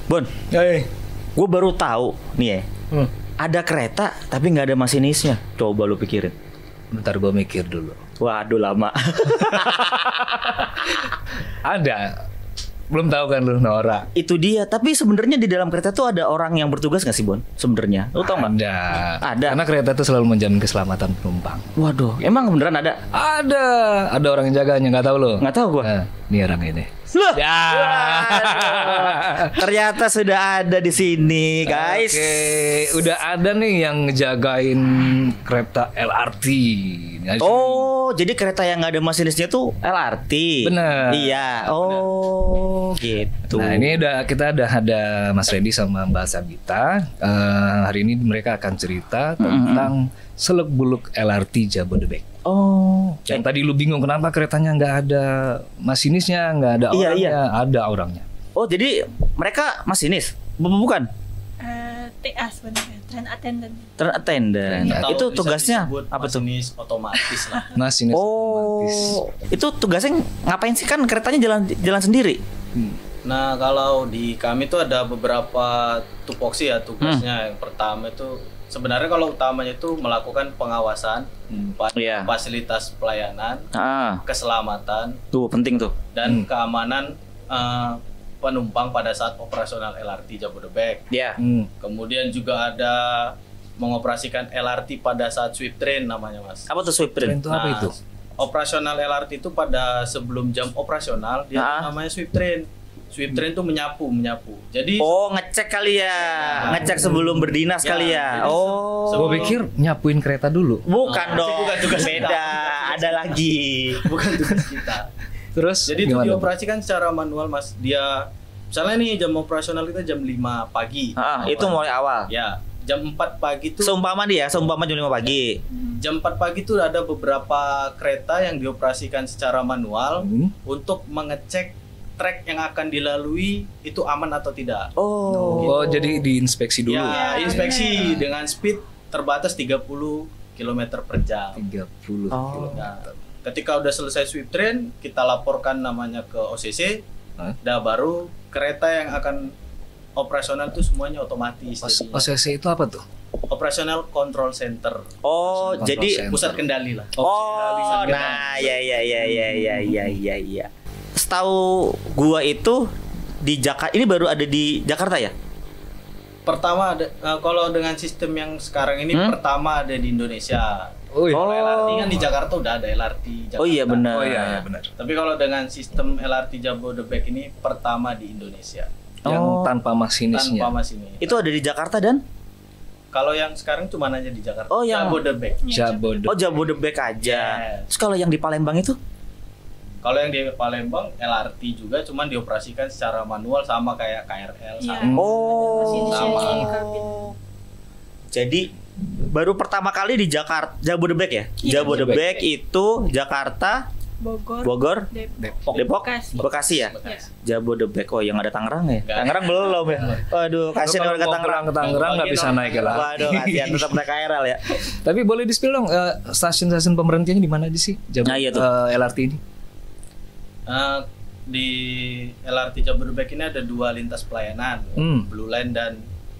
Bon, Hei. gue baru tahu nih ya. Ada kereta tapi nggak ada masinisnya. Coba lu pikirin. Bentar gue mikir dulu. Waduh lama. Ada. Belum tahu kan lu, Nora? Itu dia. Tapi sebenarnya di dalam kereta tuh ada orang yang bertugas nggak sih, Bon? Sebenarnya, lu tau nggak? Ada. Karena kereta itu selalu menjamin keselamatan penumpang. Waduh, emang beneran ada? Ada orang yang jaganya, nggak tahu lo? Nggak tahu gue. Nah, ini orang ini. Loh, Ya. waduh. Ternyata sudah ada di sini, guys. Oke, udah ada nih yang ngejagain kereta LRT. Nah, Oh, jadi kereta yang nggak ada masinisnya tuh LRT. Bener. Iya. Oh, gitu. Nah ini kita ada Mas Reddy sama Mbak Sabita. Hari ini mereka akan cerita tentang seluk-beluk LRT Jabodebek. Oh, Yang tadi lu bingung kenapa keretanya nggak ada masinisnya, nggak ada Iya, orangnya, iya. ada orangnya. oh jadi mereka masinis? Bukan? TA sebenarnya, train attendant. Train attendant. Atau Itu bisa tugasnya disebut apa tuh? masinis otomatis lah. Masinis otomatis. Oh, itu tugasnya ngapain sih, kan keretanya jalan sendiri? Nah kalau di kami tuh ada beberapa tupoksi ya tugasnya. Yang pertama itu sebenarnya kalau utamanya itu melakukan pengawasan pada Iya. fasilitas pelayanan, Ah, keselamatan tuh penting tuh. dan keamanan penumpang pada saat operasional LRT Jabodebek. Ya. Kemudian juga ada mengoperasikan LRT pada saat sweep train namanya, Mas. Apa tuh sweep Train train? itu apa itu? Operasional LRT itu pada sebelum jam operasional dia namanya sweep train. Sweep train itu menyapu. Jadi Oh, ngecek kali ya. Ngecek sebelum berdinas Ya, kali ya. jadi Oh. Gue pikir nyapuin kereta dulu. Bukan Oh, dong. bukan tugas Beda. kita. Ada lagi. bukan tugas kita. Terus Jadi itu gimana? dioperasikan secara manual, Mas. Dia misalnya nih jam operasional kita jam 5 pagi. Itu mulai awal. Ya, jam 4 pagi tuh Seumpama jam 5 pagi. jam 4 pagi tuh ada beberapa kereta yang dioperasikan secara manual untuk mengecek trek yang akan dilalui itu aman atau tidak. Oh. Oh, jadi diinspeksi dulu. Ya, inspeksi dengan speed terbatas 30 km per jam. 30 Oh. Nah, ketika udah selesai sweep train, kita laporkan namanya ke OCC. Hah? Dah baru kereta yang akan operasional itu semuanya otomatis. jadinya. OCC itu apa tuh? Operational Control Center. Oh, Control jadi center. Pusat kendali lah. oh, nah, ya. Setahu gua itu di Jakarta, ini baru ada di Jakarta ya? Pertama ada kalau dengan sistem yang sekarang ini pertama ada di Indonesia. Oh, iya. Kalau LRT kan di Jakarta udah ada LRT Jakarta. Oh iya benar. Oh iya, benar. Tapi kalau dengan sistem LRT Jabodebek ini pertama di Indonesia Yang Oh. tanpa masinisnya. tanpa masinis. Itu ada di Jakarta dan Kalau yang sekarang cuma aja di Jakarta. Oh, yang- Jabodebek. Jabodebek. oh Jabodebek aja. Yes. Terus kalau yang di Palembang itu? Kalau yang di Palembang LRT juga cuman dioperasikan secara manual sama kayak KRL Iya. sama. Oh. Masinisnya Sama. di kabin. Jadi baru pertama kali di Jakarta, Jabodebek ya? Iya, Jabodebek itu Jakarta, Bogor, Depok, Depok, Bekasi. Bekasi ya? Bekasi. Jabodebek. Oh, yang ada Tangerang ya? Nggak ada. Tangerang belum ya? Waduh, kasihan Kalau warga mau Tangerang. pulang ke Tangerang nggak bisa naik LRT. Waduh, kasihan tetap naik KRL ya. Tapi boleh di-spill dong stasiun-stasiun pemberhentiannya di mana aja sih? Nah, iya tuh. LRT ini. Di LRT Jabodebek ini ada dua lintas pelayanan, Blue Line dan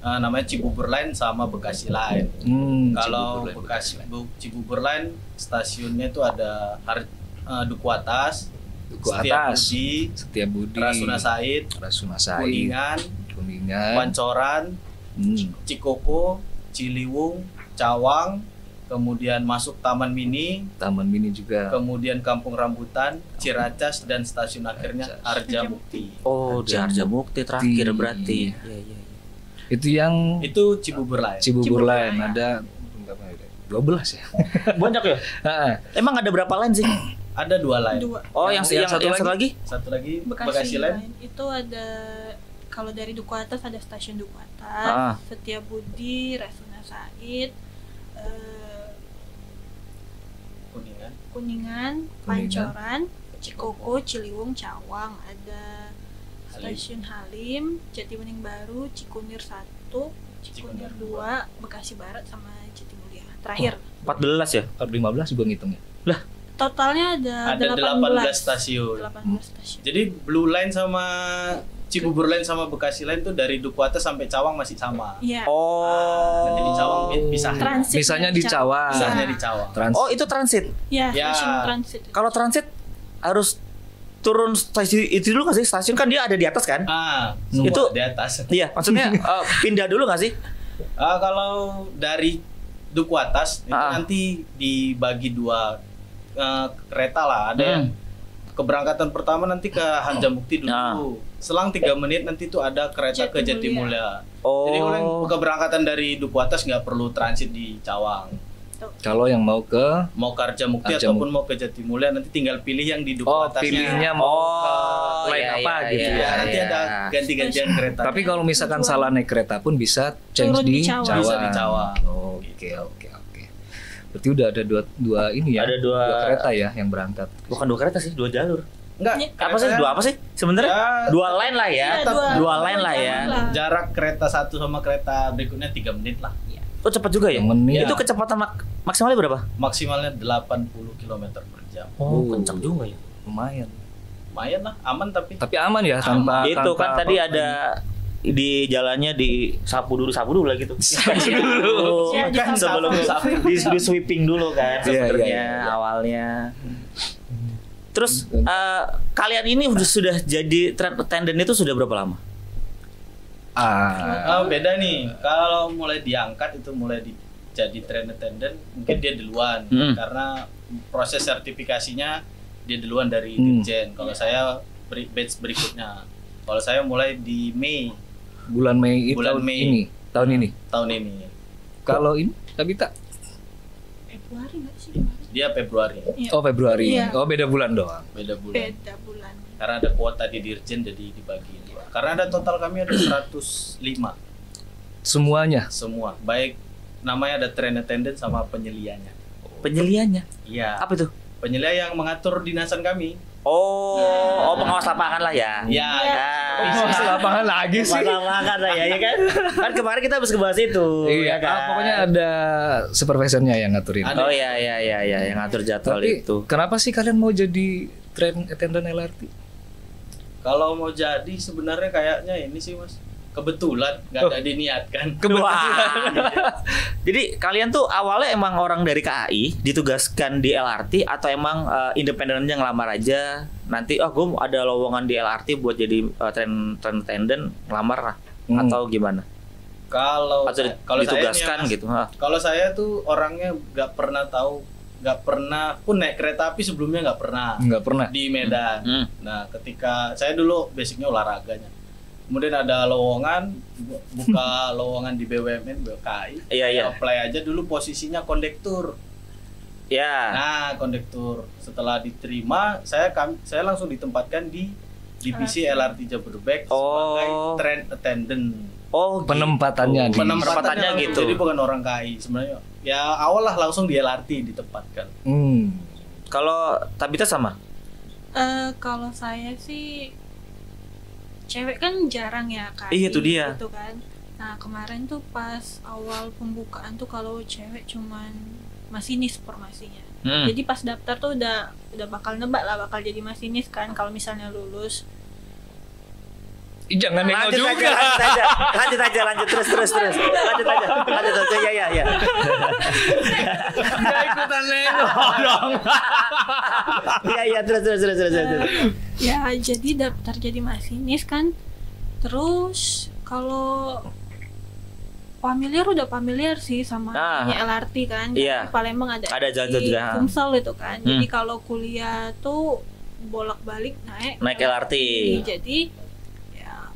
namanya Cibubur Line sama Bekasi Line. Kalau Cibubur Line, Cibubur Line stasiunnya itu ada Duku Atas, Duku Atas, Setiabudi, Setiabudi, Rasuna Said, Rasuna Said, Kuningan, Pancoran, Cikoko, Ciliwung, Cawang, kemudian masuk Taman Mini, Taman Mini juga. kemudian Kampung Rambutan, Ciracas, dan stasiun akhirnya Harjamukti. Oh, di Harjamukti terakhir berarti. Iya. Itu yang Itu Cibubur Line. Cibubur Line ada berapa ya? 12 ya. Banyak ya? Heeh. Emang ada berapa line sih? Ada dua line. Dua. Oh, yang satu lagi? Satu lagi Bekasi, Bekasi Line. Line. Itu ada, kalau dari Duku Atas ada stasiun Duku Atas, Ah. Setiabudi, Rasuna Said, Kuningan. Kuningan, Pancoran, Cikoko, Ciliwung, Cawang, ada stasiun Halim, Jatibening Baru, Cikunir 1, Cikunir 2, Bekasi Barat sama Jatimulia. Terakhir. 14 ya? 15 juga ngitungnya. Lah, Totalnya ada Ada 18 stasiun. 18 stasiun. Jadi Blue Line sama Cibubur Line sama Bekasi Line tuh dari Duku Atas sampai Cawang masih sama. Iya. Nanti di Cawang bisa. Transit. Misalnya di Cawang. Bisanya di Cawang. Oh, itu transit. Ya, Ya. stasiun transit. Kalau transit harus turun stasiun itu dulu nggak sih? Stasiun kan dia ada di atas kan? Semua Itu- di atas. Iya, maksudnya pindah dulu nggak sih? Kalau dari Duku Atas itu nanti dibagi 2 kereta lah. Ada yang keberangkatan pertama nanti ke Harjamukti dulu. Selang 3 menit nanti tuh ada kereta ke Jatimulya. Jadi kalau yang keberangkatan dari Duku Atas nggak perlu transit di Cawang. Kalau yang mau ke Mau ke Harjamukti Harjamukti. ataupun mau ke Jatimulya nanti tinggal pilih yang di Duku Atasnya. pilihnya mau ke line apa gitu Ya, ya. nanti ada ganti-gantian kereta. Tapi kalau misalkan salah naik kereta pun bisa change Turun di di Cawang. Cawang. Bisa di Cawang. Oke. Berarti udah ada dua ini ya. Ada dua kereta ya yang berangkat. Bukan 2 kereta sih, 2 jalur. Enggak, Apa sih? 2 apa sih? Sebenarnya Ya, 2 line lah ya. Iya, 2 line lah ya. jarak kereta satu sama kereta berikutnya 3 menit lah. Oh, cepat juga ya? Menit. Itu kecepatan maksimalnya berapa? Maksimalnya 80 km per jam. Oh, kencang juga ya. Lumayan. Lumayan lah, aman tapi. Tapi aman ya tanpa Itu kan tanpa tadi apa- ada di jalannya di sapu dulu lah gitu. Sapu dulu. Iya, Kan sebelum di sweeping dulu kan Iya, sebenarnya iya. awalnya. Terus kalian ini sudah jadi train attendant itu sudah berapa lama? Beda nih. Kalau mulai diangkat itu mulai jadi train attendant, mungkin dia duluan karena proses sertifikasinya dia duluan dari Dirjen. Kalau saya batch berikutnya. Kalau saya mulai di Mei bulan Mei Bulan tahun Mei. ini. Tahun ini. tahun ini. Kalau ini Tabita Februari nggak sih kemarin? Dia Februari, Iya. oh Februari. Iya. Oh beda bulan doang. beda bulan. Beda bulan. Karena ada kuota di Dirjen jadi dibagi 2. Karena ada total kami ada 105 Semuanya. semua. Baik namanya ada train attendant sama penyelianya. Penyeliannya. Iya. Apa itu? Penyelia yang mengatur dinasan kami. Oh, pengawas lapangan lah ya. Ya, Pengawas lapangan lagi sih. Pengawas lapangan lah ya kan? Kan kemarin kita habis ngebahas itu. Iya ya kan? pokoknya ada supervisornya yang ngaturin. Ada. Oh iya yang ngatur jadwal Tapi itu. kenapa sih kalian mau jadi train attendant LRT? kalau mau jadi sebenarnya kayaknya ini sih Mas. Kebetulan nggak ada diniatkan. Wah. Jadi kalian tuh awalnya emang orang dari KAI ditugaskan di LRT atau emang independen aja ngelamar aja nanti gue ada lowongan di LRT buat jadi train attendant ngelamar lah atau gimana? Kalau Atau kalau ditugaskan saya nih, Mas, gitu. Kalau saya tuh orangnya nggak pernah pun naik kereta api sebelumnya nggak pernah Nggak pernah. di Medan. Nah, ketika saya dulu basicnya olahraganya, kemudian ada lowongan buka lowongan di BUMN BKI, Iya. apply aja dulu posisinya kondektur. Ya. Nah, kondektur setelah diterima saya langsung ditempatkan di divisi LRT Jabodebek sebagai train attendant. Oh, Penempatannya gitu. di- Penempatannya langsung, gitu. Jadi bukan orang KAI sebenarnya. Ya awal lah langsung di LRT ditempatkan. Kalau Tabita sama? Kalau saya sih cewek kan jarang ya kan. Iya, itu dia. Gitu kan. Nah, kemarin tuh pas awal pembukaan tuh kalau cewek cuman masinis formasinya. Jadi pas daftar tuh udah bakal nebak lah bakal jadi masinis kan kalau misalnya lulus. Jangan nengok Lanjut juga. lanjut terus. Lanjut aja. Ya. Nggak ikutan nengok dong. Iya, terus. Ya, jadi daftar jadi masinis kan. Terus kalau udah familiar sih sama LRT kan. Iya. Di Palembang ada Jalan di juga. Sumsel itu kan. Jadi kalau kuliah tuh bolak-balik naik LRT. Jadi ya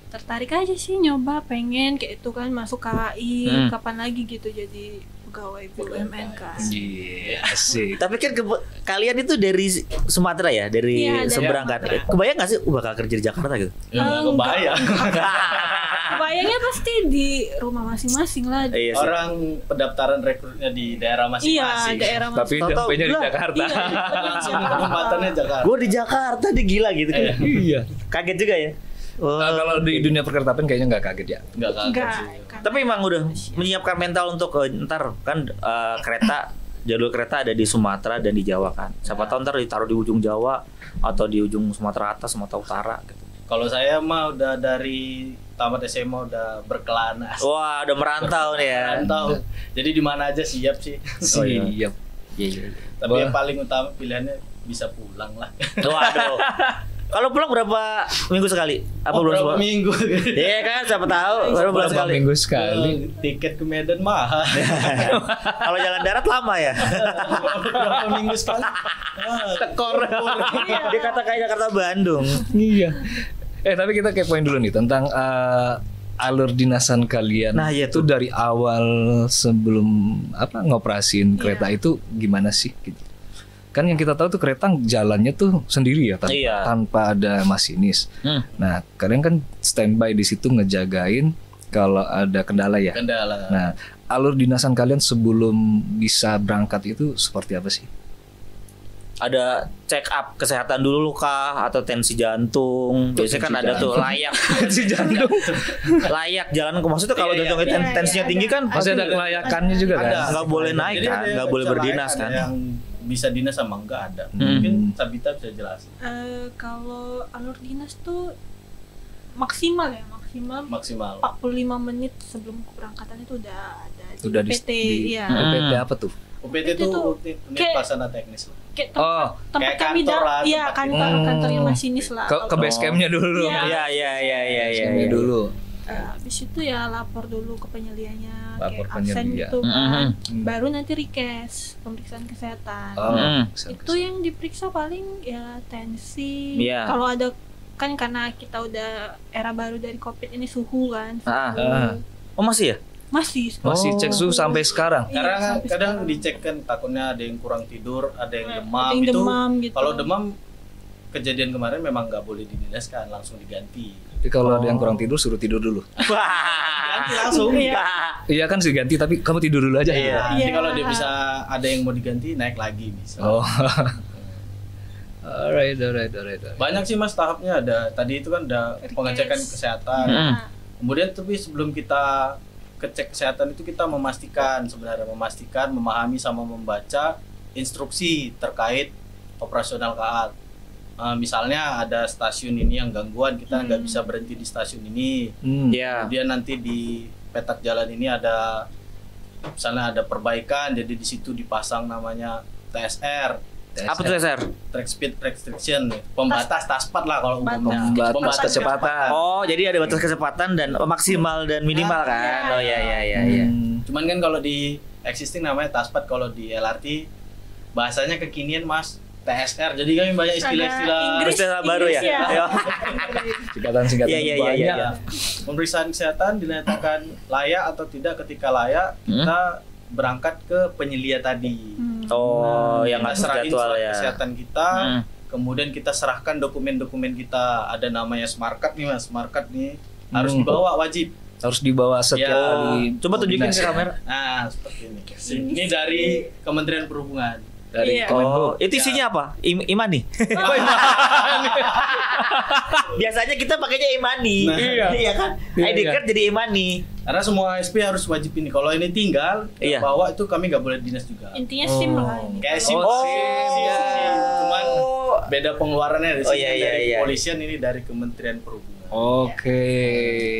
tertarik aja sih nyoba pengen kayak itu kan masuk KAI kapan lagi gitu jadi pegawai BUMN kan. Iya sih. Tapi kan kalian itu dari Sumatera ya, dari Iya, dari seberang kan. Sumatera. Kebayang nggak sih bakal kerja di Jakarta gitu? Ya nggak kebayang. Bayangnya pasti di rumah masing-masing lah. Iya sih. Orang pendaftaran rekrutnya di daerah Iya, masing-masing. daerah Tapi Tahu-tahu dampaknya di lah. Jakarta. Iya, Langsung kenempatannya Jakarta. Gue di Jakarta, dia gila gitu kan. Iya. Kaget juga ya. Kalau di dunia perkeretapan kayaknya nggak kaget ya. Nggak kaget Enggak. sih. Kan. Tapi emang udah menyiapkan mental untuk ntar kan jalur kereta ada di Sumatera dan di Jawa kan. Siapa tahu ntar ditaruh di ujung Jawa atau di ujung Sumatera atas, Sumatera utara gitu. Kalau saya mah udah dari tamat SMA udah berkelana. Wah, udah merantau nih ya. Merantau. Jadi di mana aja siap sih. Siap. Iya. Tapi yang paling utama pilihannya bisa pulang lah. Waduh. Kalau pulang berapa minggu sekali? Apa berapa minggu? Iya kan, siapa tahu baru bulan Berapa sekali. minggu sekali. Tiket ke Medan mahal. Kalau jalan darat lama ya. Berapa minggu sekali? Tekor. Dia kata kayak Jakarta Bandung. Iya. Tapi kita kepoin dulu nih tentang alur dinasan kalian. Nah, iya itu tuh. dari awal sebelum ngoperasin kereta itu gimana sih gitu. Kan yang kita tahu tuh kereta jalannya tuh sendiri ya tanpa ada masinis. Nah, kalian kan standby di situ ngejagain kalau ada kendala ya. Kendala. Nah, alur dinasan kalian sebelum bisa berangkat itu seperti apa sih? Ada check up kesehatan dulu kah atau tensi jantung. Biasanya kan ada tuh layak Tensi jantung. layak jalan ke maksudnya kalau jantungnya tensinya tinggi kan Masih ada kelayakannya juga kan? nggak boleh naik Jadi kan, ada nggak boleh berdinas kecelakaan kan. Yang bisa dinas sama enggak ada. Mungkin Sabita bisa jelasin. Kalau alur dinas tuh maksimal Maksimal. 45 menit sebelum keberangkatan itu udah ada di Udah PT ya. UPT apa tuh? UPT itu unit pelaksana teknis lah. Kayak Oh, tempat kayak kami kantor lah, iya tempat kantornya masinis lah. Ke base campnya dulu. Iya. Iya. Base campnya dulu. Habis itu ya lapor dulu ke penyelianya, Lapor kayak absen penyelia. gitu kan. Baru nanti request pemeriksaan kesehatan. Itu yang diperiksa paling ya tensi. Iya. Kalau ada kan karena kita udah era baru dari COVID ini suhu kan. Oh masih ya? Masih. Masih cek suhu sampai sekarang. Iya, Karena sampai kadang sekarang. dicek kan takutnya ada yang kurang tidur, ada yang demam. Ada yang Itu demam gitu. kalau demam kejadian kemarin memang nggak boleh didinaskan, langsung diganti. Tapi kalau ada yang kurang tidur suruh tidur dulu. Ganti langsung. Iya kan sih ganti tapi kamu tidur dulu aja. Iya. Nanti Iya. kalau dia bisa ada yang mau diganti naik lagi bisa. Oh. Alright. Banyak sih Mas tahapnya, ada tadi itu kan ada pengecekan kesehatan. Kemudian tapi sebelum kita cek kesehatan itu kita memastikan, memahami sama membaca instruksi terkait operasional KA. Misalnya ada stasiun ini yang gangguan, kita nggak bisa berhenti di stasiun ini. Iya. Kemudian nanti di petak jalan ini ada misalnya ada perbaikan, jadi di situ dipasang namanya TSR. Apa tuh SR? Track speed restriction, pembatas taspat lah kalau umumnya. Pembatas kecepatan. Oh, jadi ada batas kecepatan dan maksimal dan minimal kan? Oh iya. Cuman kan kalau di existing namanya taspat, kalau di LRT bahasanya kekinian Mas, TSR. Jadi kami banyak istilah-istilah Istilah baru ya? Iya. Singkatan Iya. banyak. Pemeriksaan kesehatan dinyatakan layak atau tidak. Ketika layak, kita berangkat ke penyelia tadi. Oh, yang Kita ngatur serahin jadwal surat ya. kesehatan kita. Kemudian kita serahkan dokumen-dokumen kita. Ada namanya smart card nih Mas. Smart card nih harus dibawa, wajib. Harus dibawa setiap Ya. kali. Coba tunjukin ke koordinasi. kamera. Nah, seperti ini. Ini dari Kementerian Perhubungan. Dari Iya. Kemenhub. Itu isinya apa? Imani. Biasanya kita pakainya Imani. Nah. Iya kan? ID Iya. card jadi Imani. Karena semua ASP harus wajib ini. Kalau ini tinggal, Iya. bawa itu kami nggak boleh dinas juga. Intinya SIM lah ini. Kayak SIM, Oh, SIM. Cuman beda pengeluarannya di Oh, sini iya, dari iya. kepolisian, ini dari Kementerian Perhubungan. Oke.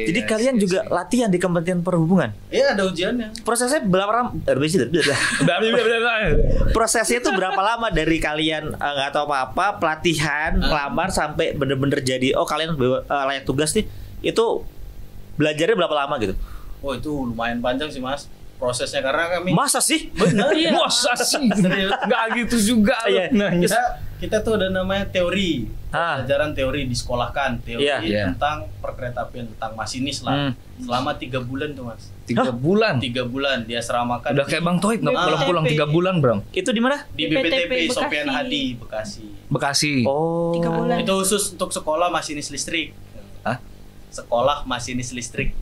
Jadi kalian juga latihan di Kementerian Perhubungan. Iya, ada ujiannya. Prosesnya berapa lama? Prosesnya itu berapa lama dari kalian nggak tahu apa-apa, pelatihan, lamar sampai bener-bener jadi kalian layak tugas nih. Itu belajarnya berapa lama gitu? Oh, itu lumayan panjang sih, Mas. Prosesnya karena kami Masa sih? benar. Masa sih? Nggak gitu juga. Iya. Kita tuh ada namanya teori. Pelajaran teori disekolahkan, teori Iya. tentang perkeretaapian, tentang masinis lah. Selama 3 bulan tuh, Mas. 3 bulan. 3 bulan dia seramakan Udah kayak Bang Toib nggak pulang 3 bulan, Bram. Itu di mana? di BPTP BPTP Sofian Bekasi. Hadi, Bekasi. Bekasi. Oh. 3 bulan. Itu khusus untuk sekolah masinis listrik. Hah? Sekolah masinis listrik.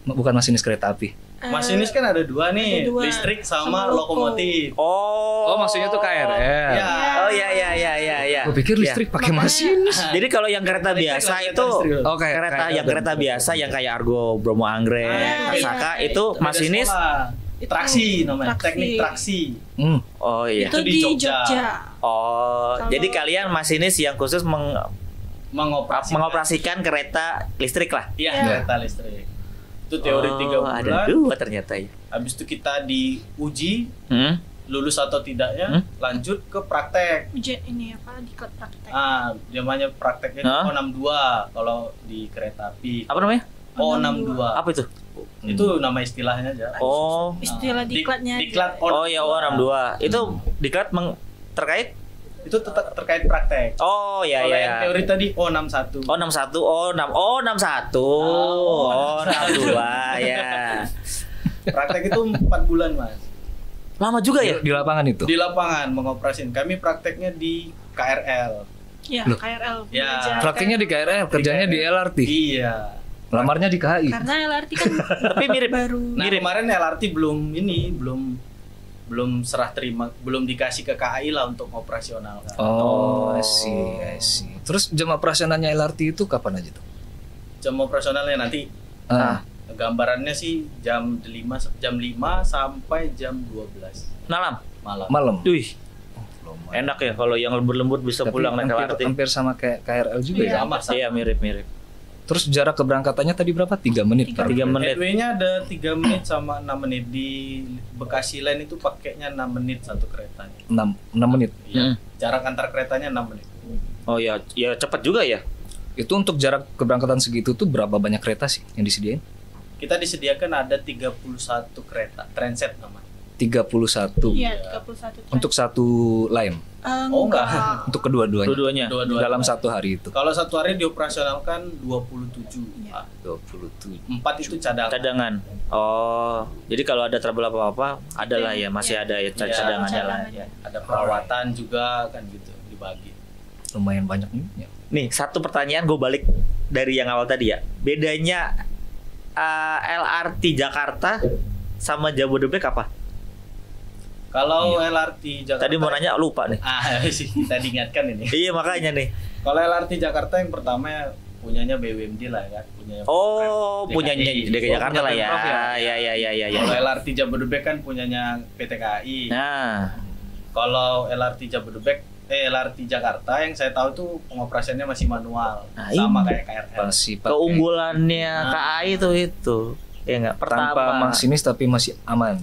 Bukan masinis kereta api. Masinis kan ada dua nih, ada dua. listrik sama Sama loko. lokomotif. Oh. Oh, maksudnya tuh KRL. Ya. Oh iya. Gue pikir listrik pakai masinis. Jadi kalau yang kereta Listrik biasa lah, itu listrik. Oh, kayak yang kereta biasa yang kayak Argo, Bromo Anggrek, Kasaka iya. itu Beda masinis. sekolah. Traksi namanya, Traksi. teknik traksi. Oh iya. Itu Itu di di Jogja. Jogja. Oh, Kalau- jadi kalian masinis yang khusus mengoperasikan kereta listrik lah. Iya, kereta listrik. Itu teori 3 bulan. Ada 2 ternyata ya. Habis itu kita diuji lulus atau tidaknya, lanjut ke praktek. Ujian ini apa? Diklat praktek. Namanya prakteknya O62 kalau di kereta api. Apa namanya? O62. Apa itu? Itu nama istilahnya aja. Istilah diklatnya. Diklat O62. Oh ya O62. Itu diklat terkait? Itu terkait praktek. Oh ya. Kalau yang teori tadi O61. O61, O61. O62 ya. Praktek itu 4 bulan, Mas. Lama juga ya? Di lapangan itu? Di lapangan mengoperasin. Kami prakteknya di KRL. Iya, KRL. Ya. Prakteknya di KRL, kerjanya di LRT. Iya. Lamarnya di KAI. Karena LRT kan tapi mirip baru. Nah, kemarin LRT belum serah terima, belum dikasih ke KAI lah untuk operasional kan. I see. Terus jam operasionalnya LRT itu kapan aja tuh? Jam operasionalnya nanti gambarannya sih jam 5 sampai jam 12 malam. Wih. Enak ya kalau yang lembut-lembut bisa pulang naik LRT. Hampir sama kayak KRL juga ya. Sama. Iya, mirip. Terus jarak keberangkatannya tadi berapa? 3 menit. 3 menit. Headway-nya ada 3 menit sama 6 menit. Di Bekasi Line itu pakainya 6 menit satu keretanya. 6 menit. Iya. Jarak antar keretanya 6 menit. Oh ya cepat juga ya. Itu untuk jarak keberangkatan segitu tuh berapa banyak kereta sih yang disediain? Kita disediakan ada 31 kereta, transit namanya. 31. Iya, 31. Untuk satu line. Enggak. Untuk kedua-duanya. Dua-duanya. Dalam satu hari itu. Kalau satu hari dioperasionalkan 27. Iya. 27. 4 itu cadangan. Oh, jadi kalau ada trouble apa-apa, ada lah ya, masih ada ya cadangannya lah. Ya. Ada perawatan juga kan gitu dibagi. Lumayan banyak nih. Nih, satu pertanyaan gue balik dari yang awal tadi ya. Bedanya LRT Jakarta sama Jabodebek apa? Kalau LRT Jakarta tadi mau nanya lupa nih. Kita diingatkan ini. Iya makanya nih. Kalau LRT Jakarta yang pertama punyanya BUMD lah kan, punyanya DKI Jakarta lah ya. Ya. Kalau LRT Jabodebek kan punyanya PT KAI. Nah, kalau LRT Jakarta yang saya tahu tuh pengoperasiannya masih manual, sama kayak KRL. Keunggulannya KAI itu. Ya enggak, pertama tanpa masinis tapi masih aman.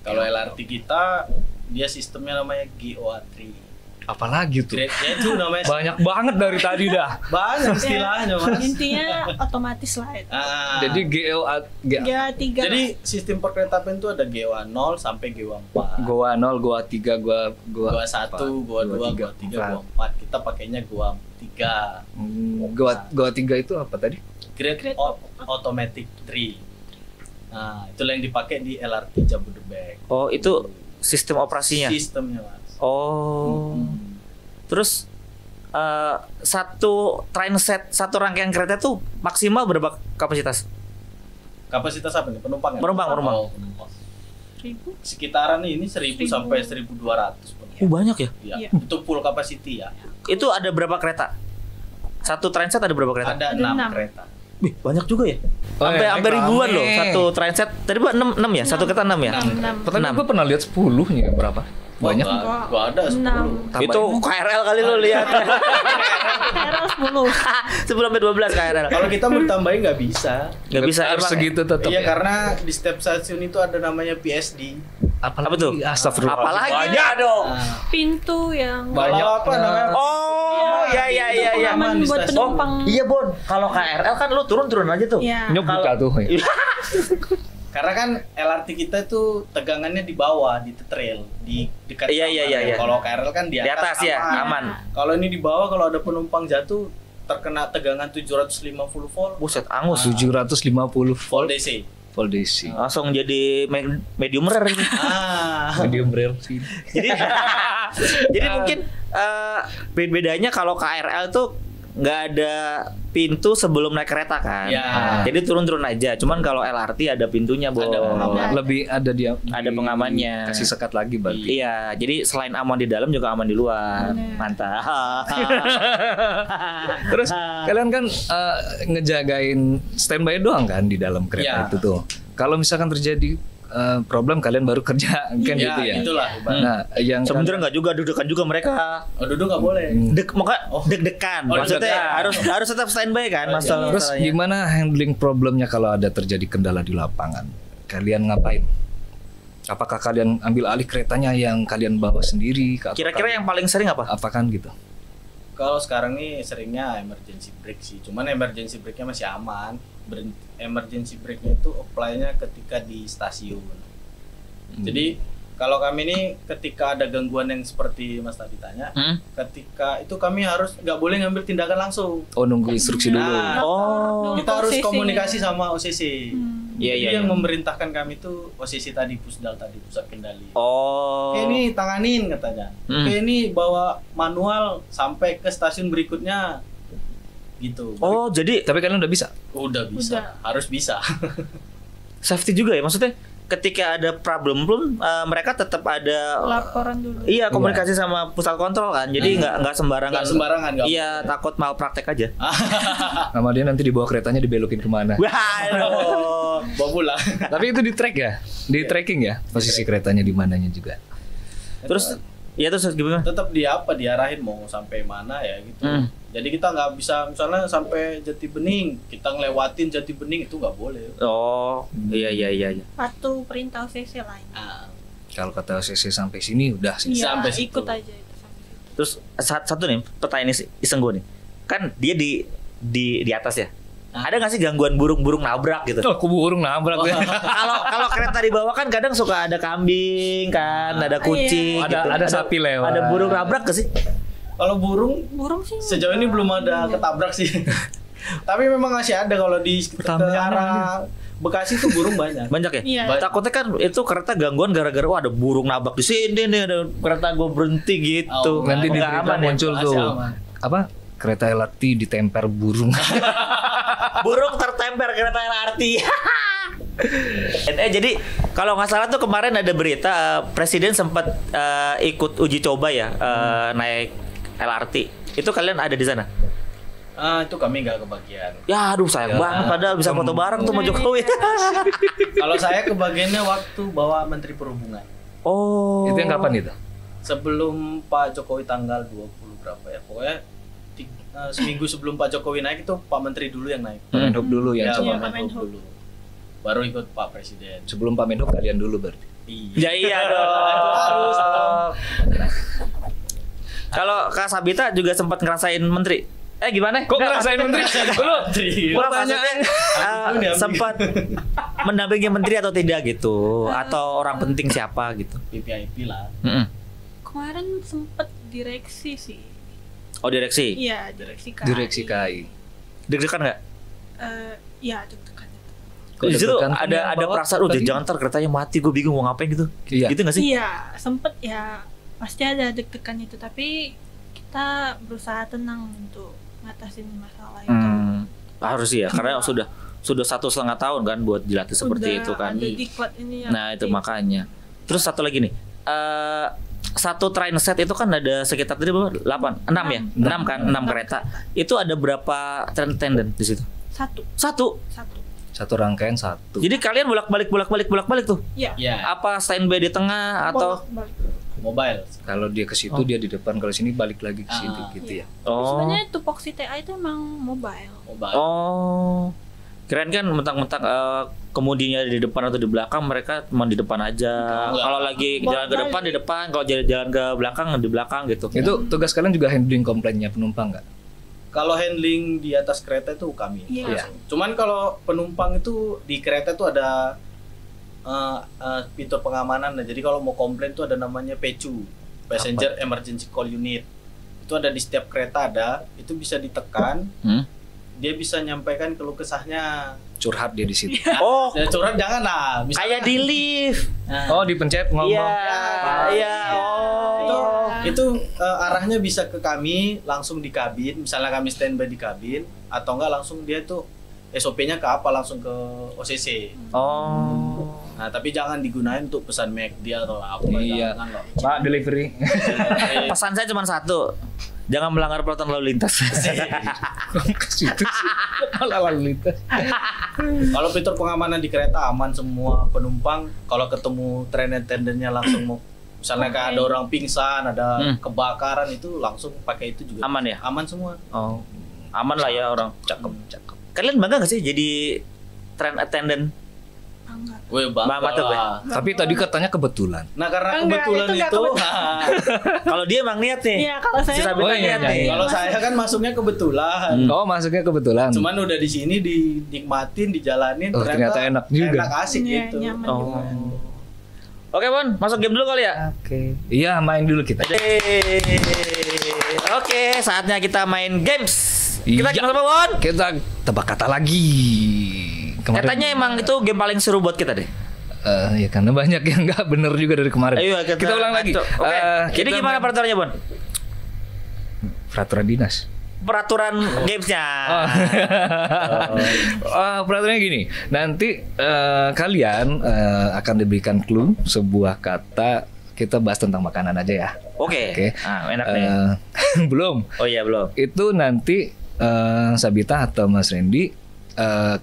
Kalau LRT kita dia sistemnya namanya GOA3. Apalagi tuh? Grade-nya itu namanya banyak banget dari tadi dah. Banyak istilahnya, Mas. Intinya otomatis lah itu. Jadi GOA3. Jadi sistem perkeretaapian itu ada GOA 0 sampai GOA 4. GOA 0, GOA 3, GOA 1, GOA 2, GOA 3, GOA 4. Kita pakainya GOA 3. GOA 3 itu apa tadi? Grade Automatic 3. Nah, itulah yang dipakai di LRT Jabodebek. Oh, itu sistem operasinya? Sistemnya, Mas. Oh. Terus satu trainset, satu rangkaian kereta tuh maksimal berapa kapasitas? Kapasitas apa nih? Penumpang. Penumpang. Penumpang. Sekitaran ini 1000 sampai 1200. Banyak ya? Iya. Itu full capacity ya. Itu ada berapa kereta? Satu trainset ada berapa kereta? Ada 6 kereta. Wih, banyak juga ya? Sampai ribuan loh satu trainset. Tadi Pak 6 ya? Satu kereta 6 ya? 6. Gue pernah lihat 10 nih berapa? Banyak. Gak ada 10. Itu KRL kali lo lihat. KRL 10. 10 sampai 12 KRL. Kalau kita mau tambahin nggak bisa. Nggak bisa harus segitu tetap. Iya, karena di setiap stasiun itu ada namanya PSD. Apa tuh? Astagfirullah. Apalagi dong. Pintu yang banyak apa namanya? Oh, ya. Aman buat penumpang. Iya, Bon. Kalau KRL kan lu turun aja tuh. Nyok buka tuh. Karena kan LRT kita tuh tegangannya di bawah, di trail, di dekat. Iya. Kalau KRL kan di atas ya, aman. Kalau ini di bawah, kalau ada penumpang jatuh terkena tegangan 750 volt. Buset, angus. 750 volt DC. Volt DC. Langsung jadi medium rare ini. Medium rare sih. Jadi mungkin bedanya kalau KRL tuh nggak ada pintu sebelum naik kereta kan. Ya. Jadi turun aja. Cuman kalau LRT ada pintunya, Bo. Lebih ada ada pengamannya. Kasih sekat lagi berarti. Iya, jadi selain aman di dalam juga aman di luar. Mantap. Terus kalian kan ngejagain standby doang kan di dalam kereta itu tuh. Kalau misalkan terjadi problem kalian baru kerja kan gitu ya. Itulah. Nah, yang sebenarnya nggak juga deg-degan juga mereka. Duduk nggak boleh. Deg-degan. Maksudnya harus tetap standby kan masalah. Terus gimana handling problemnya kalau ada terjadi kendala di lapangan? Kalian ngapain? Apakah kalian ambil alih keretanya yang kalian bawa sendiri? Kira-kira yang paling sering apa? Apa kan gitu? Kalau sekarang nih seringnya emergency brake sih. Cuman emergency brake-nya masih aman. Emergency brake-nya itu apply-nya ketika di stasiun. Jadi kalau kami ini ketika ada gangguan yang seperti Mas tadi tanya, ketika itu kami harus nggak boleh ngambil tindakan langsung. Nunggu instruksi dulu. Kita harus komunikasi sama OCC. Iya. Yang memerintahkan kami itu OCC tadi, Pusdal tadi, pusat kendali. Oke, ini tanganin katanya. Oke, ini bawa manual sampai ke stasiun berikutnya. Gitu. Jadi tapi kalian udah bisa? Udah bisa. Harus bisa. Safety juga ya, maksudnya ketika ada problem pun mereka tetap ada laporan dulu. Iya, komunikasi sama pusat kontrol kan. Jadi nggak sembarangan. Nggak sembarangan. Iya, takut malpraktek aja. Sama dia nanti dibawa keretanya dibelokin kemana? Waduh, bawa pulang. Tapi itu di track ya, di tracking ya posisi keretanya di mananya juga. Terus gimana? Tetap diarahin mau sampai mana ya gitu. Jadi kita nggak bisa misalnya sampai Jati Bening, kita ngelewatin Jati Bening itu nggak boleh. Iya. Patuh perintah OCC lain. Kalau kata OCC sampai sini udah sih. Sampai ikut aja itu sampai situ. Terus satu nih pertanyaan iseng gue nih. Kan dia di atas ya. Ada nggak sih gangguan burung nabrak gitu? Burung nabrak ya. Kalau kereta di bawah kan kadang suka ada kambing kan, ada kucing, ada sapi lewat. Ada burung nabrak ke sih? Kalau burung sih sejauh ini belum ada ketabrak sih. Tapi memang masih ada kalau di arah Bekasi tuh burung banyak. Banyak ya? Iya. Takutnya kan itu kereta gangguan gara-gara ada burung nabrak di sini nih, ada kereta gue berhenti gitu. Nanti di berita muncul tuh aman. Kereta LRT ditemper burung. Burung tertemper kereta LRT. Jadi kalau nggak salah tuh kemarin ada berita Presiden sempat ikut uji coba ya naik LRT. Itu kalian ada di sana? Itu kami nggak kebagian. Ya aduh sayang banget, padahal bisa foto bareng tuh sama Jokowi. Kalau saya kebagiannya waktu bawa Menteri Perhubungan. Itu yang kapan itu? Sebelum Pak Jokowi tanggal 20 berapa ya, pokoknya seminggu sebelum Pak Jokowi naik itu Pak Menteri dulu yang naik. Menhub dulu yang coba Menhub dulu. Baru ikut Pak Presiden. Sebelum Pak Menhub kalian dulu berarti. Iya dong. Harus. Kalau Kak Sabita juga sempat ngerasain menteri. Gimana? Kok ngerasain menteri? Pertanyaan sempat mendampingi menteri atau tidak gitu, atau orang penting siapa gitu? VIP lah. Kemarin sempat direksi sih. Direksi? Iya, direksi KAI. Direksi KAI. Deg-degan nggak? Iya, deg-degan. Di situ ada perasaan, jangan ntar keretanya mati, gue bingung mau ngapain gitu. Iya. Gitu nggak sih? Iya, sempet ya, pasti ada deg-degan itu, tapi kita berusaha tenang untuk ngatasin masalah itu. Harus ya, karena sudah 1,5 tahun kan buat dilatih seperti itu kan. Ada diklat ini yang itu makanya. Terus satu lagi nih, satu train set itu kan ada sekitar tadi berapa? 6 ya? 6 kereta. Itu ada berapa train attendant di situ? Satu. Satu rangkaian satu. Jadi kalian bolak-balik tuh? Iya. Apa standby di tengah atau mobile? Kalau dia ke situ dia di depan, kalau sini balik lagi ke situ gitu ya. Sebenarnya tupoksi TA itu emang mobile. Keren kan mentang-mentang kemudinya di depan atau di belakang, mereka cuma di depan aja. Kalau lagi jalan ke depan di depan, kalau jalan ke belakang di belakang gitu. Itu tugas kalian juga handling komplainnya penumpang nggak? Kalau handling di atas kereta itu kami. Iya. Cuman kalau penumpang itu di kereta itu ada fitur pengamanan. Jadi kalau mau komplain itu ada namanya PECU, Passenger Emergency Call Unit. Itu ada di setiap kereta ada. Itu bisa ditekan. Dia bisa nyampaikan keluh kesahnya. Curhat dia di situ. Curhat jangan lah. Kayak di lift. Dipencet ngomong. Iya. Itu arahnya bisa ke kami langsung di kabin. Misalnya kami standby di kabin, atau enggak langsung dia tuh SOP-nya ke apa, langsung ke OCC. Nah, tapi jangan digunain untuk pesan McD atau apa. Iya. Pak delivery. Pesan saya cuma satu. Jangan melanggar peraturan lalu lintas. Ke situ sih. Malah lalu lintas. Kalau fitur pengamanan di kereta aman semua penumpang. Kalau ketemu train attendant-nya langsung mau, misalnya kayak ada orang pingsan, ada kebakaran, itu langsung pakai itu juga. Aman ya? Aman semua. Oh, aman lah ya orang. Cakep. Kalian bangga gak sih jadi train attendant? Bangga. Wih, bangga Tuh, lah. Tapi tadi katanya kebetulan. Nah, karena Enggak, kebetulan itu nggak itu, Kalau dia emang niat nih. Iya, kalau saya Si Sabita iya, niat iya, nih. iya. kalau saya kan masuknya kebetulan. Oh, masuknya kebetulan. Cuman udah di sini dinikmatin, dijalanin, Oh, ternyata enak juga. Enak asik Iya, gitu. nyaman Oh. juga. Oke Bon, masuk game dulu kali ya. Oke. Iya, main dulu kita. Oke, saatnya kita main games. Kita Iya. gimana Bon? Kita tebak kata lagi. Katanya emang itu game paling seru buat kita deh. Ya karena banyak yang nggak bener juga dari kemarin. Ayo kita ulang lagi. Oke. Jadi Kita gimana main peraturannya Bon? peraturan dinas? Peraturan gamesnya. Peraturannya gini. Nanti kalian akan diberikan clue sebuah kata. Kita bahas tentang makanan aja ya. Oke. Ah, enak nih. Belum. Oh iya belum. Itu nanti Sabita atau Mas Randy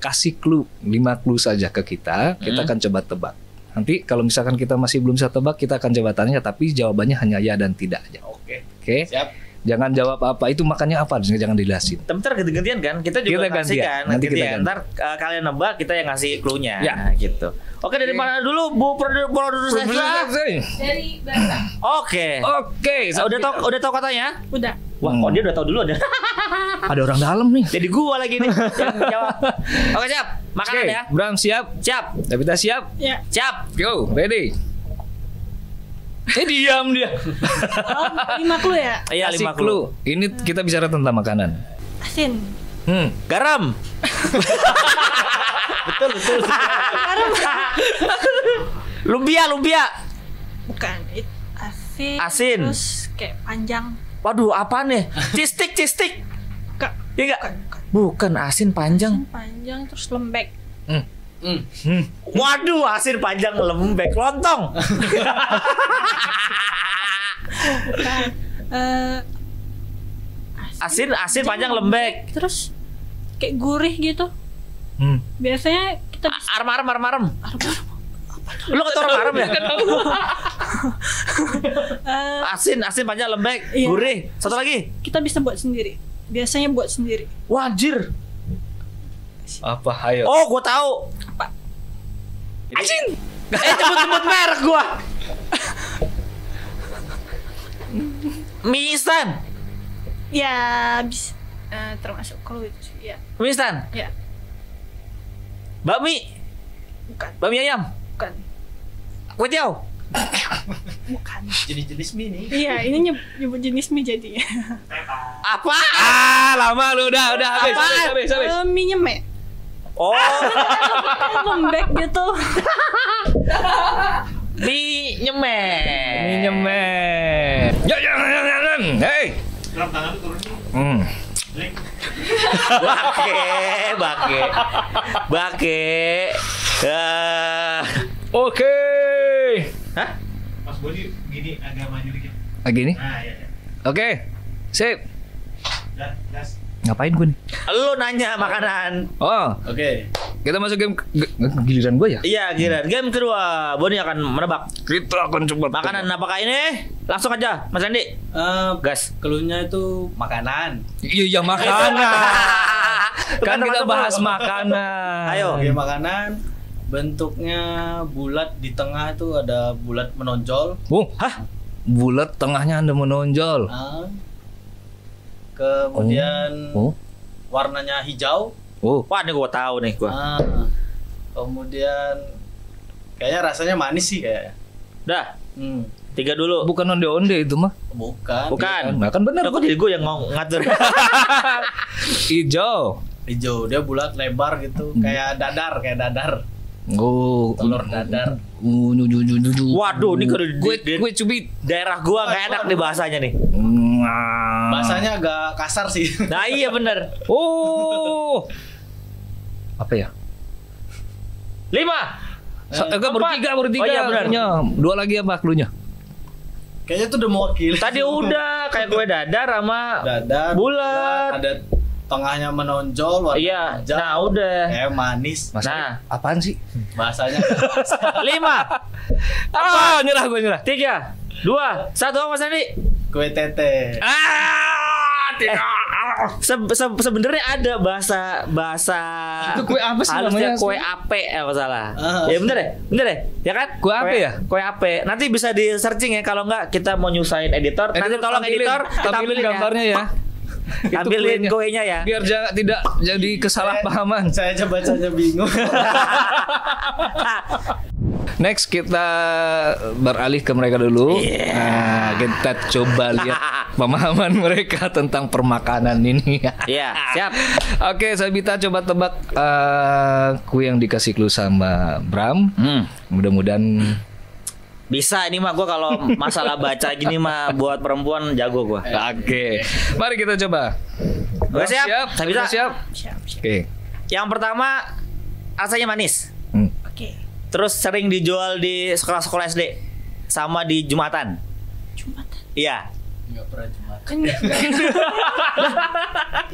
kasih clue 5 clue saja ke kita. Kita akan coba tebak. Nanti kalau misalkan kita masih belum bisa tebak, kita akan coba tanya, tapi jawabannya hanya ya dan tidak aja. Oke. Oke. Siap. Jangan jawab apa itu makannya apa, jangan dijelasin. Bentar ganti-gantian kan? Kita juga Kita kasih gantian. kan. Nanti kita ganti. Ntar kalian nebak, kita yang ngasih clue-nya. Ya. Gitu. Oke, dari mana dulu Bu produser saya? Dari bahasa. Oke. Oke. Udah tahu katanya? Udah. Wah, oh dia udah tahu dulu ada. Ada orang dalam nih. Jadi gua lagi nih yang jawab. Oke, siap. Makanan Oke, ya. Bram siap. Siap. Sabita siap. Ya. Siap. Go, ready. Diam dia. Oh, 5 clue ya? Iya, Kasih 5 clue. Ini kita bicara tentang makanan. Asin. Garam. Betul. Lumpia. Bukan. Asin. Asin. Terus kayak panjang. Waduh, apa nih? Cistik. Kak. Iya enggak? Bukan. Bukan asin panjang. Panjang terus lembek. Waduh, asin panjang lembek lontong. Bukan. Asin panjang lembek. Terus kayak gurih gitu. Biasanya kita bisa Arem. Lu kata orang Arem ya? Asin panjang lembek, Iya. gurih. Satu lagi. kita bisa buat sendiri. Biasanya buat sendiri. Wah, anjir. Apa? Ayo. Oh, gua tahu. Apa? Asin. Sebut merek gua. Mie instan. Ya bisa termasuk clue itu sih. Ya. Mie instan. Ya. Bakmi. Bukan. Bakmi ayam. Bukan. Kue tiaw. Bukan. Jenis-jenis mie nih. Iya, ini nyebut jenis mie jadi. Apa? Lama lu udah habis. Mie nyemek. Oh, Lembek gitu. mie nyemek. Ini nyemek. Ya. Hey. Bake. Oke. Hah? Mas Bodi gini agak maju dikit. Gini. Nah, ya. Oke. Sip. Das. Ngapain gue nih? Lu nanya makanan. Oh, Oke. kita masuk game giliran gue ya? Iya, giliran. Game kedua, Boni akan menebak Kita akan coba makanan apakah ini. Langsung aja, Mas Andi. Gas. Cluenya itu makanan. Iya, makanan. Kan kita bahas makanan. Ayo. Oke, makanan. Bentuknya bulat, di tengah itu ada bulat menonjol. Oh, bulat tengahnya Anda menonjol. Kemudian Oh. warnanya hijau. Oh. Wah, ini gua tahu nih gua. Kemudian kayaknya rasanya manis sih kayak. Dah, 3 Oh. dulu. Bukan onde-onde itu mah. Bukan. Bukan. Nah, kan bener. Aku jadi gua yang ngatur. Hijau. Hijau, dia bulat lebar gitu, kayak dadar. Oh, Telur dadar. Waduh, ini kalau gue cubit. daerah gua nggak enak nih bahasanya nih. Bahasanya agak kasar sih. Nah, iya bener. Oh. Apa ya? 5. Baru tiga. Oh iya, benar. Cluenya. 2 lagi apa cluenya? Kayaknya tuh udah mewakili. Tadi udah kayak kue dadar sama bulat. Ada tengahnya menonjol, warna hijau. Nah udah. Manis. Nah, apaan sih? Bahasanya. 5. Nyerah gue nyerah. 3, 2, 1 Mas Andi. Kue tete. Sebenarnya ada bahasa itu kue apa sih halusnya namanya? kue ape apa salah. Ya bener ya kan? Kue ape ya? Kue ape. Nanti bisa di searching ya, kalau enggak kita mau nyusahin editor. Nanti tolong editor tampilin gambarnya ya. Tampilin kuenya ya. Biar tidak jadi kesalahpahaman. Saya bacanya bingung. Next kita beralih ke mereka dulu. Nah, kita coba lihat pemahaman mereka tentang permakanan ini. Iya, siap. Oke, Sabita coba tebak kue yang dikasih clue sama Bram. Mudah-mudahan bisa ini mah gue kalau masalah baca gini mah buat perempuan jago gue. Oke. Mari kita coba. Udah siap? Sabita siap? Siap. Oke. Yang pertama rasanya manis. Oke. Terus sering dijual di sekolah-sekolah SD sama di Jumatan. Jumatan. Iya. Enggak pernah Jumatan. Kan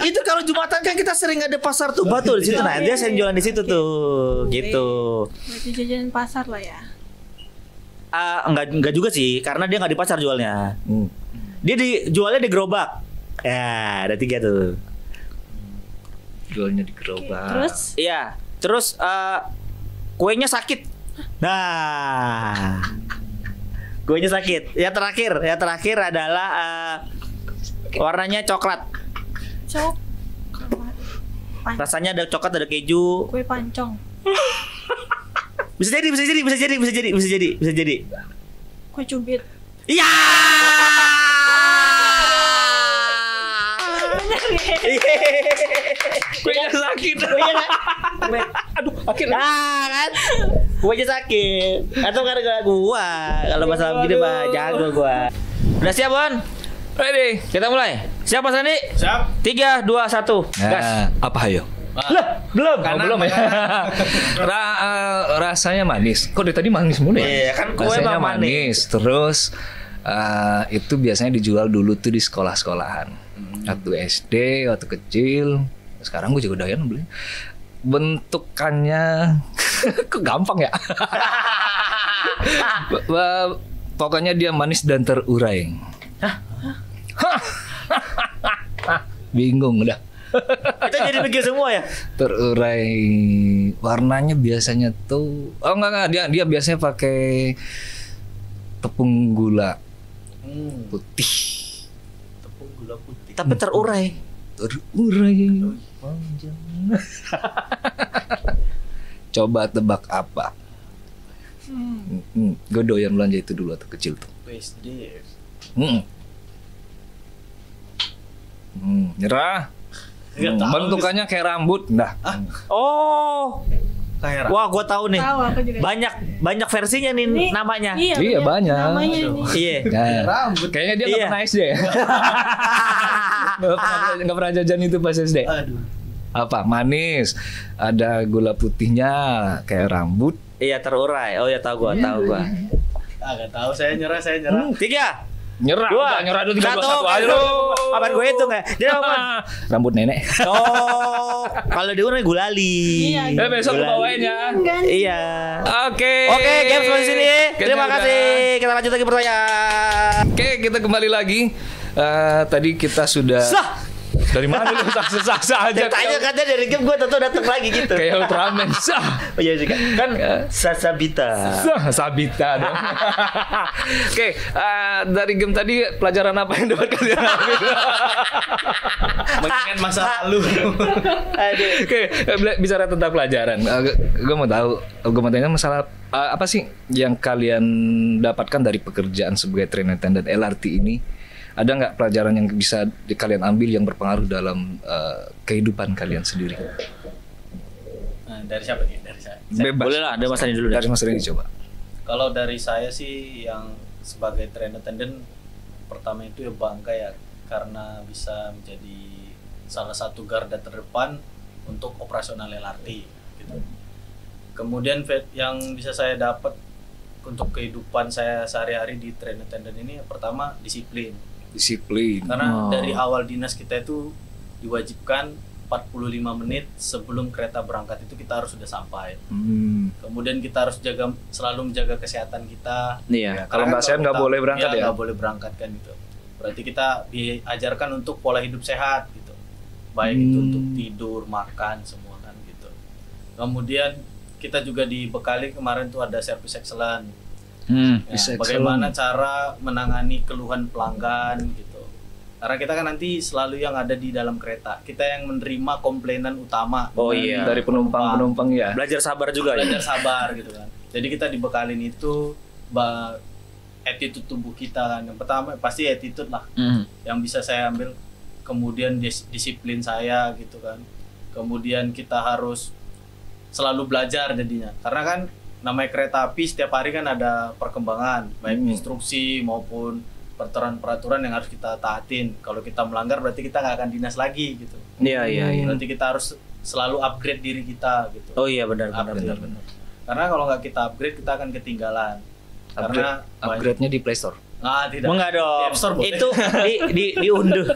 Itu kalau Jumatan kan kita sering ada pasar tuh batu di situ. Nah, dia sering jualan di situ tuh, gitu. berarti jajanan pasar lah ya. Enggak juga sih, karena dia nggak di pasar jualnya. Dia dijualnya di gerobak. Ya, ada 3 tuh. Jualnya di gerobak. Terus Iya. Terus kuenya sakit. Nah, kuenya sakit. Yang terakhir adalah warnanya coklat. Rasanya ada coklat, ada keju. Kue pancong. Bisa jadi. Kue cubit. Iya. Kuenya sakit. Aduh, akhirnya kan. Kuenya sakit. Atau gara-gara gua. Kalau masalah begini mah jago gua. Udah siap, Bon? Ready. Kita mulai. Siap, Mas Andi? Siap. 3, 2, 1. Gas. Apa ayo? Lah, belum. Belum ya. Rasanya manis. Kok dari tadi manis mulu ya? Iya, kan kue rasanya emang manis. Terus itu biasanya dijual dulu tuh di sekolah-sekolahan. Waktu SD, waktu kecil. Sekarang gue juga doyan beli. Bentukannya kok gampang ya? Pokoknya dia manis dan terurai. Bingung udah. Kita jadi mikir semua ya. Terurai. Warnanya biasanya tuh enggak dia biasanya pakai tepung gula putih. Tepung gula putih. Tapi terurai. Panjang. Coba tebak apa? Gue doyan belanja itu dulu waktu kecil tuh. PSD. Nyerah. Bentukannya kayak rambut, dah. Oh. Kayak Wah, gue tahu nih. Tahu aku juga. Banyak versinya nih namanya. Iya, banyak. Namanya nih. Iya. Nah, rambut. kayaknya dia nggak pernah SD ya. Nggak pernah jajan itu pas SD. Aduh. Apa? Manis. Ada gula putihnya kayak rambut. Iya, terurai. Oh ya, tahu gua. Enggak tahu, saya nyerah. 3, Nyerah. 2, Nyerah dulu 3 2 1. Ayo. Apaan gue itu nggak? Dia apa? Rambut nenek. Oh, kalau di rumah gulali. Iya. Besok gue bawain ya. Iya. Oke. Oke, games di sini. Terima Kayaknya kasih. Kita lanjut lagi pertanyaan. Oke, kita kembali lagi. Tadi kita sudah. Dari mana lu sah aja? Tanya katanya dari game gue tentu datang lagi gitu. Kayak Ultraman. Oh iya juga. Kan Sabita. Sabita dong. Oke, dari game tadi pelajaran apa yang dapat kalian ambil? Mengingat masa lalu. Oke, bicara tentang pelajaran. Gue mau tahu, gue mau tanya masalah apa sih yang kalian dapatkan dari pekerjaan sebagai train attendant LRT ini? Ada nggak pelajaran yang bisa kalian ambil yang berpengaruh dalam kehidupan kalian sendiri? Nah, dari siapa nih? Dari saya. Bebas. Boleh lah, ada Mas Andi dulu. Dari Mas Randy coba. Kalau dari saya sih yang sebagai train attendant pertama itu ya bangga ya karena bisa menjadi salah satu garda terdepan untuk operasional LRT gitu. Kemudian yang bisa saya dapat untuk kehidupan saya sehari-hari di train attendant ini, pertama disiplin. Karena dari awal dinas kita itu diwajibkan 45 menit sebelum kereta berangkat itu kita harus sudah sampai. Kemudian kita harus selalu menjaga kesehatan kita. Iya. Kalau nggak sehat nggak boleh berangkat ya. Nggak boleh berangkat kan gitu. Berarti kita diajarkan untuk pola hidup sehat gitu. Baik itu untuk tidur, makan, semua kan gitu. Kemudian kita juga dibekali kemarin tuh ada service excellence. Bagaimana cara menangani keluhan pelanggan gitu. Karena kita kan nanti selalu yang ada di dalam kereta. Kita yang menerima komplainan utama. Dari penumpang ya. Belajar sabar juga. Belajar sabar gitu kan. Jadi kita dibekalin itu attitude tubuh kita kan. Yang pertama pasti attitude lah. Yang bisa saya ambil. Kemudian disiplin saya gitu kan. Kemudian kita harus selalu belajar jadinya. Karena kan namanya kereta api setiap hari kan ada perkembangan. Baik instruksi maupun peraturan-peraturan yang harus kita taatin. Kalau kita melanggar berarti kita nggak akan dinas lagi gitu. Iya. Berarti kita harus selalu upgrade diri kita gitu. Oh iya benar. Karena kalau nggak kita upgrade kita akan ketinggalan. Karena upgrade-nya di Play Store. Tidak. Enggak dong. Di App Store boleh. Itu diunduh.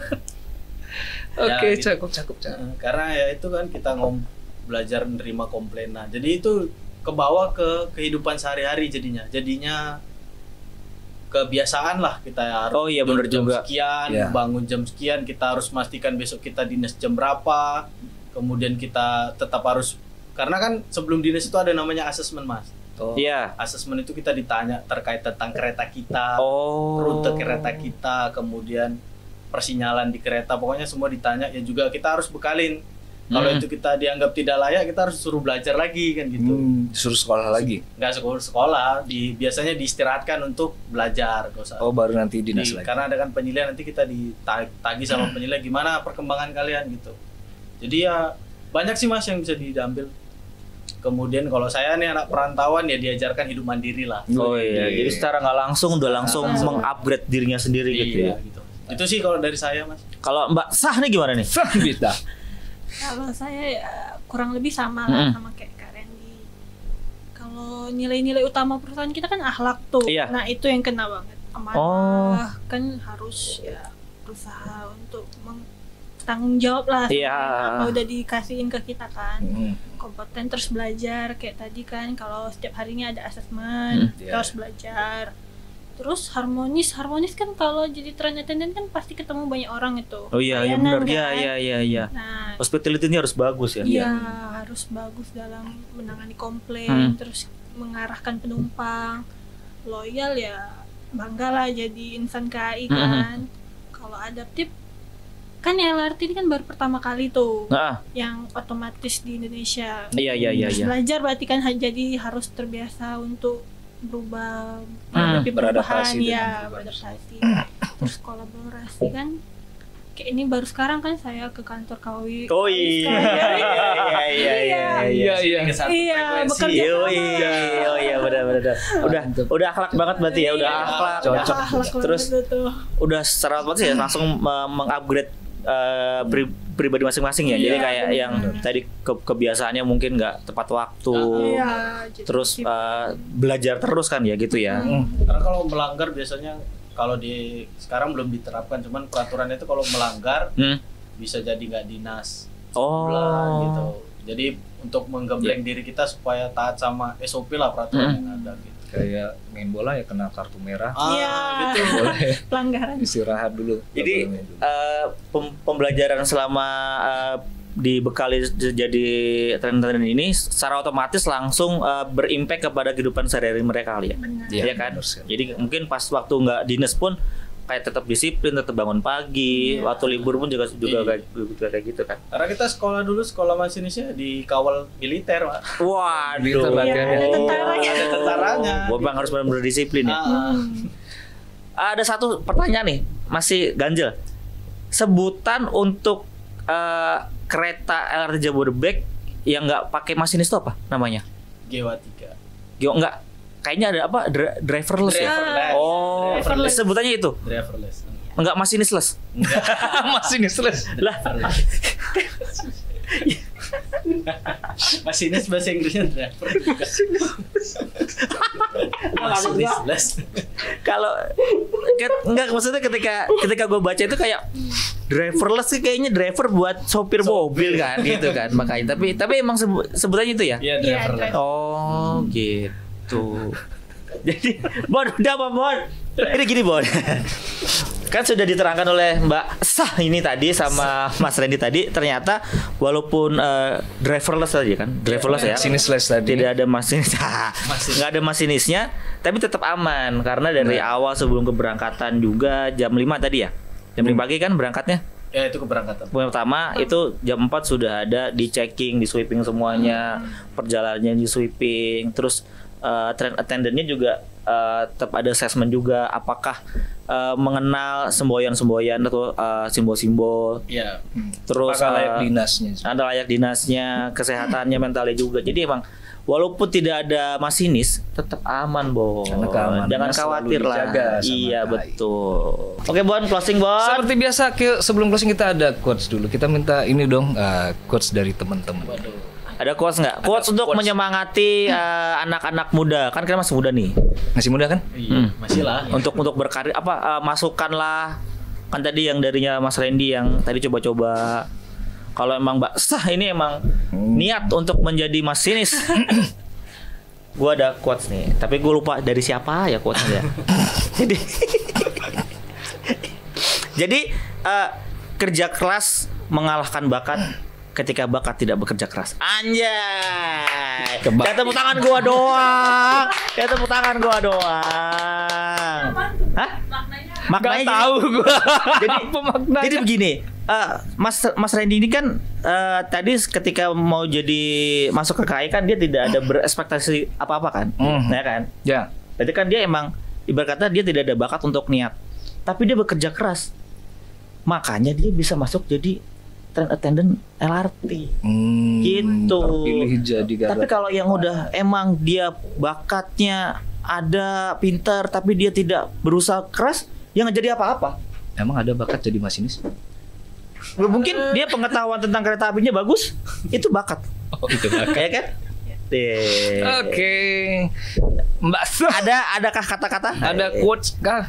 Oke, gitu. cakep. Karena ya itu kan kita belajar menerima komplainan. Jadi itu kebawa ke kehidupan sehari-hari jadinya kebiasaan lah kita harus bener jam juga. Sekian, bangun jam sekian, kita harus memastikan besok kita dinas jam berapa. Kemudian kita tetap harus, karena kan sebelum dinas itu ada namanya asesmen Mas. Asesmen itu kita ditanya terkait tentang kereta kita, rute kereta kita, kemudian persinyalan di kereta, pokoknya semua ditanya. Ya juga kita harus bekalin. Kalau itu kita dianggap tidak layak, kita harus suruh belajar lagi kan gitu. Suruh sekolah lagi? Nggak sekolah, biasanya diistirahatkan untuk belajar. Baru nanti dinas lagi. Karena ada kan penilaian, nanti kita ditagi sama penilai gimana perkembangan kalian gitu. Jadi ya banyak sih Mas yang bisa diambil. Kemudian kalau saya nih anak perantauan ya diajarkan hidup mandiri lah. Jadi secara nggak langsung udah langsung mengupgrade dirinya sendiri gitu ya. Gitu. Itu sih kalau dari saya Mas. Kalau Mbak Sah nih gimana nih? Bisa. Kalau saya ya kurang lebih sama lah sama kayak Kak Randy. Kalau nilai-nilai utama perusahaan kita kan akhlak tuh. Nah itu yang kena banget. Amanah kan harus ya berusaha untuk tanggung jawab lah apa udah dikasihin ke kita kan. Kompeten terus belajar kayak tadi kan, kalau setiap harinya ada asesmen kita harus belajar. Terus harmonis kan kalau jadi train attendant kan pasti ketemu banyak orang itu. Benar. Kan? Iya. Nah, hospitality-nya harus bagus ya. Iya, harus bagus dalam menangani komplain, terus mengarahkan penumpang. Loyal ya, banggalah jadi insan KAI kan. Kalau adaptif kan LRT ini kan baru pertama kali tuh yang otomatis di Indonesia. Iya. Belajar berarti kan jadi harus terbiasa untuk berubah, beradaptasi. Terus kolaborasi kan kayak ini baru sekarang kan saya ke kantor KAI. Iya, bekerja sama. Udah akhlak banget berarti ya, udah akhlak. Cocok. Terus udah secara otomatis ya langsung mengupgrade pribadi masing-masing ya. Jadi kayak yang tadi kebiasaannya mungkin nggak tepat waktu. Terus belajar terus kan ya gitu ya. Karena kalau melanggar biasanya kalau di sekarang belum diterapkan, cuman peraturan itu kalau melanggar bisa jadi nggak dinas. Gitu. Jadi untuk menggembleng diri kita supaya taat sama SOP lah peraturan yang ada gitu. Kayak main bola ya kena kartu merah. Gitu. Boleh pelanggaran. Istirahat dulu. Jadi pembelajaran selama dibekali jadi trainer ini secara otomatis langsung berimpact kepada kehidupan sehari-hari mereka kali ya. Iya kan? Jadi mungkin pas waktu nggak dinas pun kayak tetap disiplin, tetap bangun pagi, waktu libur pun juga kayak gitu kan. Karena kita sekolah masinisnya dikawal militer, Pak. Waduh. Ada tentaranya. Bapak harus benar-benar disiplin ya. Ada satu pertanyaan nih, masih ganjel. Sebutan untuk kereta LRT Jabodebek yang nggak pakai masinis itu apa namanya? GEWA 3. Enggak. Kayaknya ada apa? Driverless ya? Driverless. Sebutannya itu? Driverless. Enggak masinisles. Masinisles. Lah. Masinis bahasa Inggrisnya driver. Masinis. Kalau enggak, maksudnya ketika gue baca itu kayak driverless sih, kayaknya driver buat sopir mobil kan gitu kan, makanya tapi emang sebutannya itu ya. Iya, driverless. Oh gitu. Jadi Bon, udah apa Bon? Ini gini Bon. Kan sudah diterangkan oleh Mbak Sah ini tadi sama Mas Randy tadi, ternyata walaupun driverless aja kan, driverless ya, masinis tadi, tidak ada masinis, nggak ada masinisnya, tapi tetap aman karena dari awal sebelum keberangkatan juga jam 5 tadi ya, jam 5 pagi kan berangkatnya. Ya itu keberangkatan. Pertama itu jam 4 sudah ada di checking, di sweeping semuanya, perjalanannya di sweeping, terus train attendant-nya juga tetap ada assessment juga, apakah mengenal semboyan-semboyan atau simbol-simbol. Iya. Terus layak dinasnya. Ada layak dinasnya, kesehatannya, mentalnya juga. Jadi emang walaupun tidak ada masinis tetap aman, Bon. Jangan khawatir lah. Iya, betul. Oke, Bon, closing, Bon. Seperti biasa, sebelum closing kita ada quotes dulu. Kita minta ini dong, quotes dari teman-teman. Ada quotes nggak? Quotes untuk menyemangati anak-anak muda. Kan kita masih muda nih. Masih muda kan? Iya, masih lah. Untuk berkarir apa masukkanlah, kan tadi yang darinya Mas Randy yang tadi coba-coba. Kalau emang Mbak Sah ini emang niat untuk menjadi masinis. Gua ada quotes nih, tapi gue lupa dari siapa ya quotesnya. Jadi kerja keras mengalahkan bakat ketika bakat tidak bekerja keras. Anjay. Ya tepuk tangan gua doang. Ya tepuk tangan gua doang. Hah? Maknanya tahu gua. Jadi begini, Mas Randy ini kan tadi ketika mau jadi masuk ke KAI kan dia tidak ada berekspektasi apa-apa kan? Ya kan? Ya. Berarti kan dia emang ibarat kata dia tidak ada bakat untuk niat. Tapi dia bekerja keras. Makanya dia bisa masuk jadi train attendant LRT gitu. Tapi kalau yang udah emang dia bakatnya ada, pintar, tapi dia tidak berusaha keras, ya nggak jadi apa-apa. Emang ada bakat jadi masinis? Mungkin dia pengetahuan tentang kereta apinya bagus, itu bakat. Oh, itu bakat. Kayak kan? Oke. Mbak, adakah kata-kata? Ada quotes kah?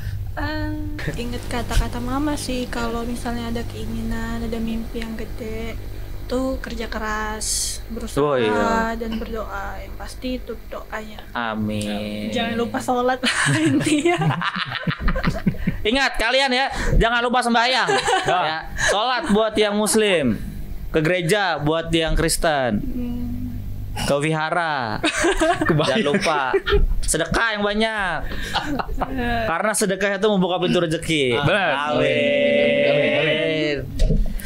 Ingat kata-kata mama sih, kalau misalnya ada keinginan, ada mimpi yang gede, tuh kerja keras, berusaha dan berdoa. Yang pasti itu doanya. Amin. Jangan lupa sholat intinya. Ingat kalian ya, jangan lupa sembahyang. Ya, sholat buat yang Muslim, ke gereja buat yang Kristen. Ke wihara. Jangan lupa sedekah yang banyak. Karena sedekah itu membuka pintu rezeki. Benar. Amin.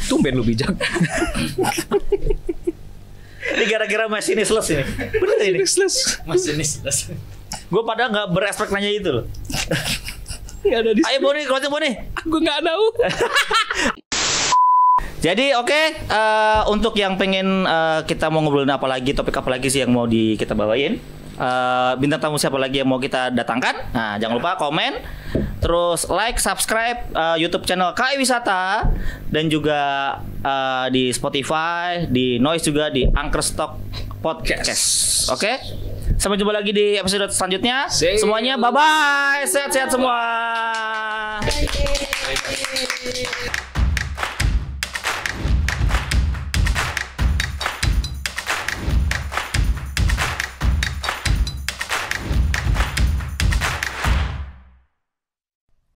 Tumben lu bijak. Ini gara-gara masinis les ini. Bener ini. Masinis les. Gue pada nggak berespektasi nanya itu loh. Nggak ada di. Ayo Boni, closing Boni. Gue nggak tahu. Jadi untuk yang pengen kita mau ngobrolin apa lagi, topik apa lagi sih yang mau kita bawain, bintang tamu siapa lagi yang mau kita datangkan, nah jangan lupa komen, terus like, subscribe YouTube channel KAI Wisata, dan juga di Spotify, di Noise juga, di Anchor Stock Podcast. Oke? Sampai jumpa lagi di episode selanjutnya. Semuanya bye-bye, sehat-sehat semua.